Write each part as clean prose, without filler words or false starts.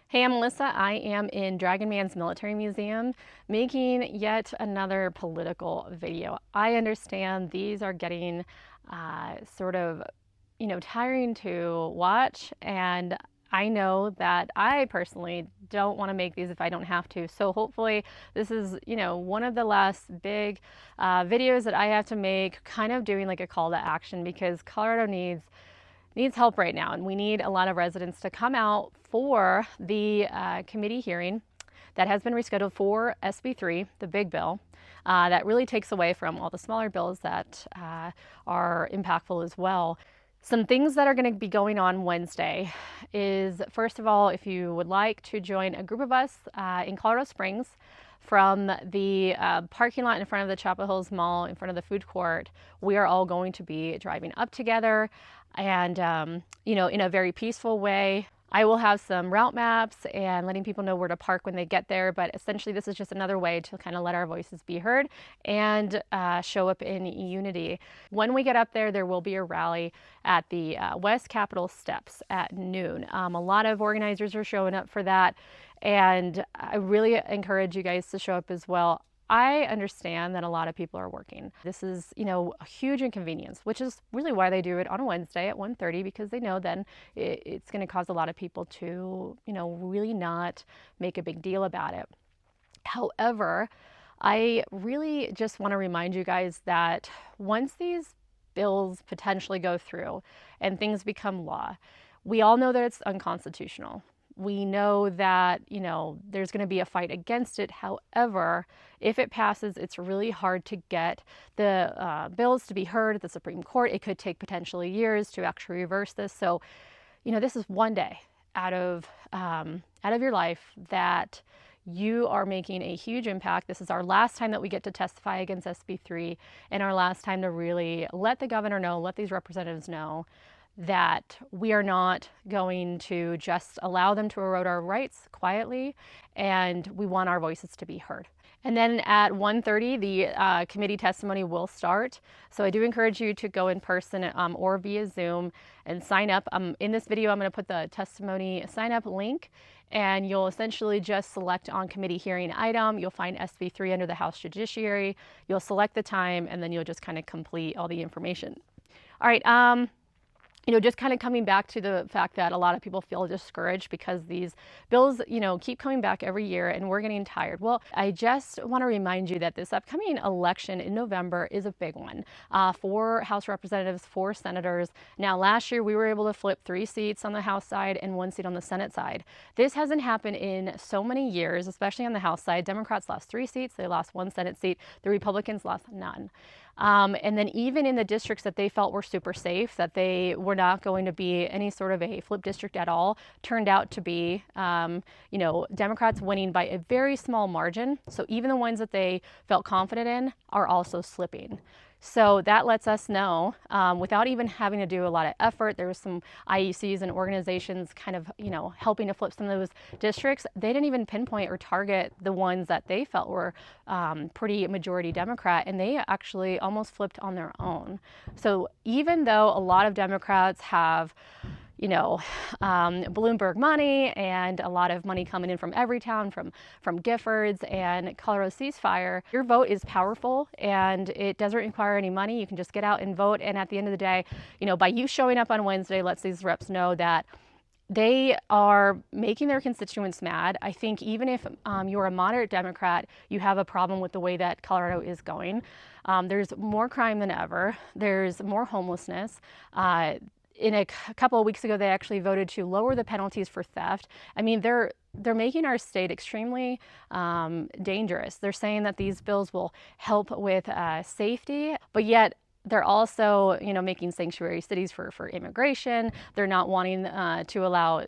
Hey, I'm Melissa. I am in Dragon Man's Military Museum making yet another political video. I understand these are getting sort of, tiring to watch, and I know that I personally don't want to make these if I don't have to. So hopefully this is, one of the last big videos that I have to make, kind of doing like a call to action because Colorado needs help right now, and we need a lot of residents to come out for the committee hearing that has been rescheduled for SB3, the big bill, that really takes away from all the smaller bills that are impactful as well. Some things that are going to be going on Wednesday is, first of all, if you would like to join a group of us in Colorado Springs from the parking lot in front of the Chapel Hills Mall, in front of the food court, we are all going to be driving up together and, in a very peaceful way. I will have some route maps and letting people know where to park when they get there, but essentially this is just another way to kind of let our voices be heard and show up in unity. When we get up there, there will be a rally at the West Capitol steps at noon. A lot of organizers are showing up for that, and I really encourage you guys to show up as well. I understand that a lot of people are working. This is, a huge inconvenience, which is really why they do it on a Wednesday at 1:30, because they know then it's going to cause a lot of people to, really not make a big deal about it. However, I really just want to remind you guys that once these bills potentially go through and things become law, we all know that it's unconstitutional. We know that, there's going to be a fight against it. However, if it passes, it's really hard to get the bills to be heard at the Supreme Court. It could take potentially years to actually reverse this. So, this is one day out of your life that you are making a huge impact. This is our last time that we get to testify against SB3, and our last time to really let the governor know, let these representatives know that we are not going to just allow them to erode our rights quietly, and we want our voices to be heard. And then at 1:30, the committee testimony will start. So I do encourage you to go in person or via Zoom and sign up. In this video, I'm going to put the testimony sign up link, and you'll essentially just select on committee hearing item. You'll find SB3 under the House Judiciary. You'll select the time, and then you'll just kind of complete all the information. All right. Just kind of coming back to the fact that a lot of people feel discouraged because these bills, keep coming back every year and we're getting tired. Well, I just want to remind you that this upcoming election in November is a big one for House representatives, for senators. Now, last year we were able to flip 3 seats on the House side and 1 seat on the Senate side. This hasn't happened in so many years, especially on the House side. Democrats lost 3 seats. They lost 1 Senate seat. The Republicans lost none. And then even in the districts that they felt were super safe, that they were not going to be any sort of a flip district at all, turned out to be, Democrats winning by a very small margin. So even the ones that they felt confident in are also slipping. So that lets us know, without even having to do a lot of effort, there was some IECs and organizations kind of, helping to flip some of those districts. They didn't even pinpoint or target the ones that they felt were pretty majority Democrat, and they actually almost flipped on their own. So even though a lot of Democrats have Bloomberg money and a lot of money coming in from Everytown, from Giffords and Colorado Ceasefire, your vote is powerful and it doesn't require any money. You can just get out and vote. And at the end of the day, by you showing up on Wednesday, lets these reps know that they are making their constituents mad. I think even if you're a moderate Democrat, you have a problem with the way that Colorado is going. There's more crime than ever. There's more homelessness. In a couple of weeks ago, they actually voted to lower the penalties for theft. I mean, they're making our state extremely dangerous. They're saying that these bills will help with safety, but yet they're also, making sanctuary cities for immigration. They're not wanting to allow,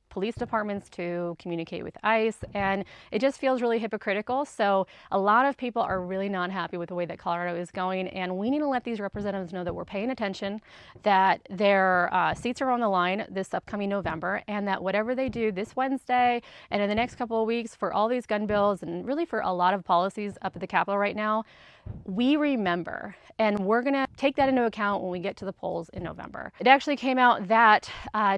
police departments to communicate with ICE, and it just feels really hypocritical. So a lot of people are really not happy with the way that Colorado is going, and we need to let these representatives know that we're paying attention, that their seats are on the line this upcoming November, and that whatever they do this Wednesday and in the next couple of weeks for all these gun bills and really for a lot of policies up at the Capitol right now, we remember, and we're going to take that into account when we get to the polls in November. It actually came out that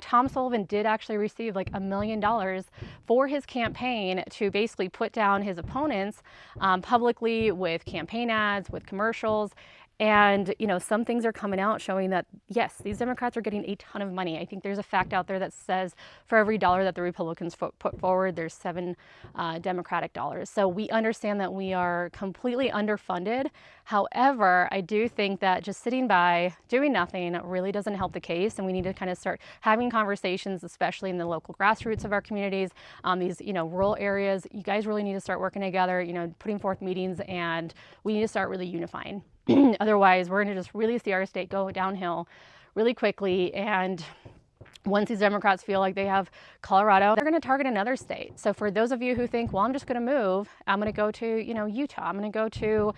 Tom Sullivan did actually receive like like $1 million for his campaign to basically put down his opponents publicly with campaign ads, with commercials. And, you know, some things are coming out showing that, yes, these Democrats are getting a ton of money. I think there's a fact out there that says for every dollar that the Republicans put forward, there's 7 Democratic dollars. So we understand that we are completely underfunded. However, I do think that just sitting by doing nothing really doesn't help the case. And we need to kind of start having conversations, especially in the local grassroots of our communities, these, you know, rural areas. You guys really need to start working together, you know, putting forth meetings, and we need to start really unifying. Otherwise, we're going to just really see our state go downhill really quickly. And once these Democrats feel like they have Colorado, they're going to target another state. So for those of you who think, well, I'm just going to move, I'm going to go to, you know, Utah, I'm going to go to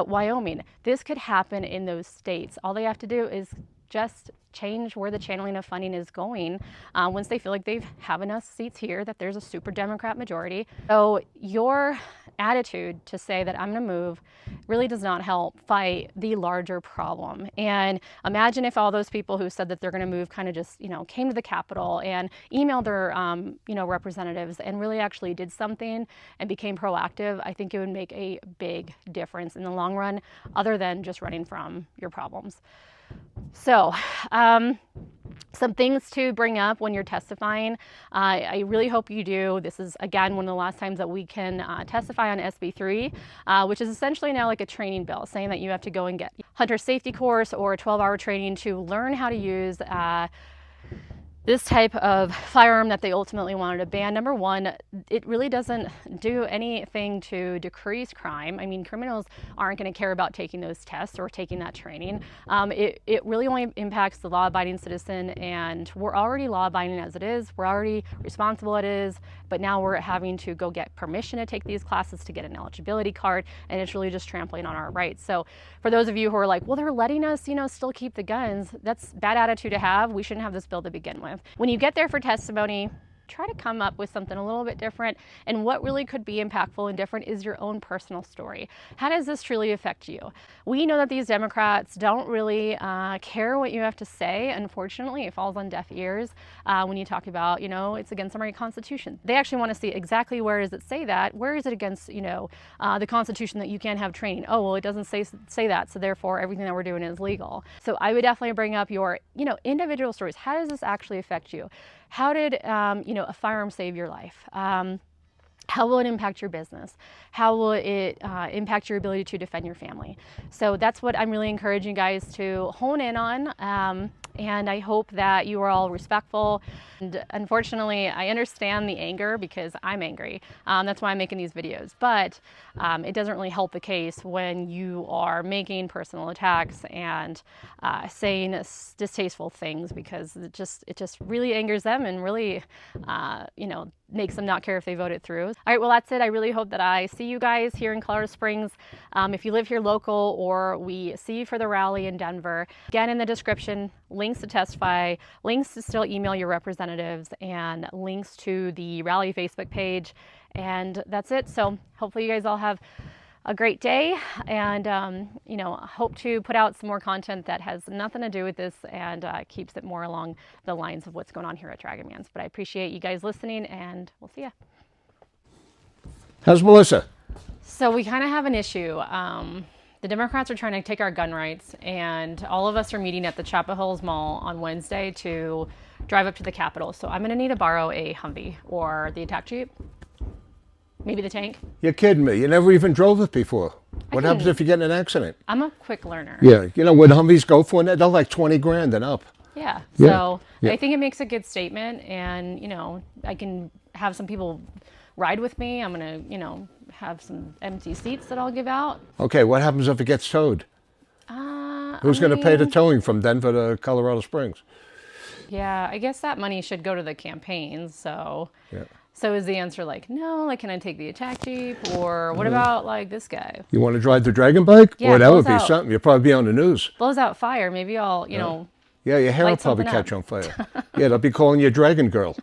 Wyoming. This could happen in those states. All they have to do is just change where the channeling of funding is going once they feel like they have enough seats here, that there's a super Democrat majority. So your attitude to say that I'm going to move really does not help fight the larger problem. And imagine if all those people who said that they're going to move kind of just, you know, came to the Capitol and emailed their, you know, representatives and really actually did something and became proactive. I think it would make a big difference in the long run, other than just running from your problems. So, some things to bring up when you're testifying. I really hope you do. This is, again, one of the last times that we can testify on SB 3, which is essentially now like a training bill, saying that you have to go and get hunter safety course or a 12-hour training to learn how to use this type of firearm that they ultimately wanted to ban. Number one, it really doesn't do anything to decrease crime. I mean, criminals aren't going to care about taking those tests or taking that training. It really only impacts the law-abiding citizen, and we're already law-abiding as it is. We're already responsible as it is, but now we're having to go get permission to take these classes to get an eligibility card, and it's really just trampling on our rights. So for those of you who are like, well, they're letting us, you know, still keep the guns, that's bad attitude to have. We shouldn't have this bill to begin with. When you get there for testimony, try to come up with something a little bit different. And what really could be impactful and different is your own personal story. How does this truly affect you? We know that these Democrats don't really care what you have to say. Unfortunately, it falls on deaf ears when you talk about, you know, it's against our Constitution. They actually want to see exactly where does it say that? Where is it against, you know, the Constitution that you can't have training? Oh, well, it doesn't say that, so therefore everything that we're doing is legal. So I would definitely bring up your, you know, individual stories. How does this actually affect you? How did, you know, a firearm save your life? How will it impact your business? How will it impact your ability to defend your family? So that's what I'm really encouraging you guys to hone in on. And I hope that you are all respectful. And unfortunately, I understand the anger because I'm angry. That's why I'm making these videos. But it doesn't really help the case when you are making personal attacks and saying distasteful things, because it just really angers them and really, you know, makes them not care if they vote it through. All right, well, that's it. I really hope that I see you guys here in Colorado Springs. If you live here local, or we see you for the rally in Denver, again, in the description, links to testify, links to still email your representatives, and links to the rally Facebook page. And that's it. So hopefully you guys all have a great day, and you know, hope to put out some more content that has nothing to do with this and keeps it more along the lines of what's going on here at Dragon Man's. But I appreciate you guys listening, and we'll see ya. How's Melissa? So we kind of have an issue. The Democrats are trying to take our gun rights, and all of us are meeting at the Chapel Hills Mall on Wednesday to drive up to the Capitol. So I'm going to need to borrow a Humvee or the attack Jeep. Maybe the tank. You're kidding me. You never even drove it before. What happens if you get in an accident? I'm a quick learner. Yeah. You know what Humvees go for? They're like 20 grand and up. Yeah. So I think it makes a good statement, and, you know, I can have some people ride with me. I'm going to, you know, have some empty seats that I'll give out. Okay. What happens if it gets towed? Who's going to pay the towing from Denver to Colorado Springs? Yeah. I guess that money should go to the campaigns. So. Yeah. So is the answer like, no, like, can I take the attack Jeep? Or what about like this guy? You want to drive the Dragon bike? Yeah, boy, that would be something. You'll probably be on the news. Blows out fire. Maybe I'll, you know. Yeah, your hair will probably catch on fire. Yeah, they'll be calling you Dragon Girl.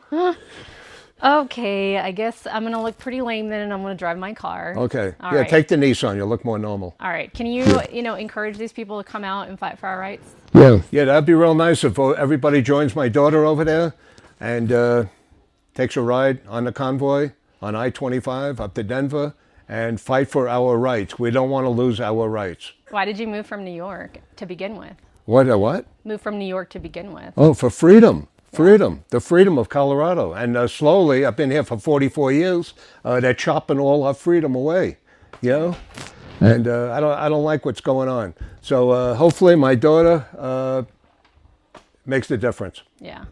Okay, I guess I'm going to look pretty lame then, and I'm going to drive my car. Okay. All right. Take the Nissan. You'll look more normal. All right. Can you, you know, encourage these people to come out and fight for our rights? Yeah. Yeah, that'd be real nice if everybody joins my daughter over there, and takes a ride on the convoy on I-25 up to Denver and fight for our rights. We don't want to lose our rights. Why did you move from New York to begin with? What? Move from New York to begin with. Oh, for freedom. Freedom, the freedom of Colorado. And slowly, I've been here for 44 years, they're chopping all our freedom away, you know? And I don't like what's going on. So hopefully my daughter makes the difference. Yeah.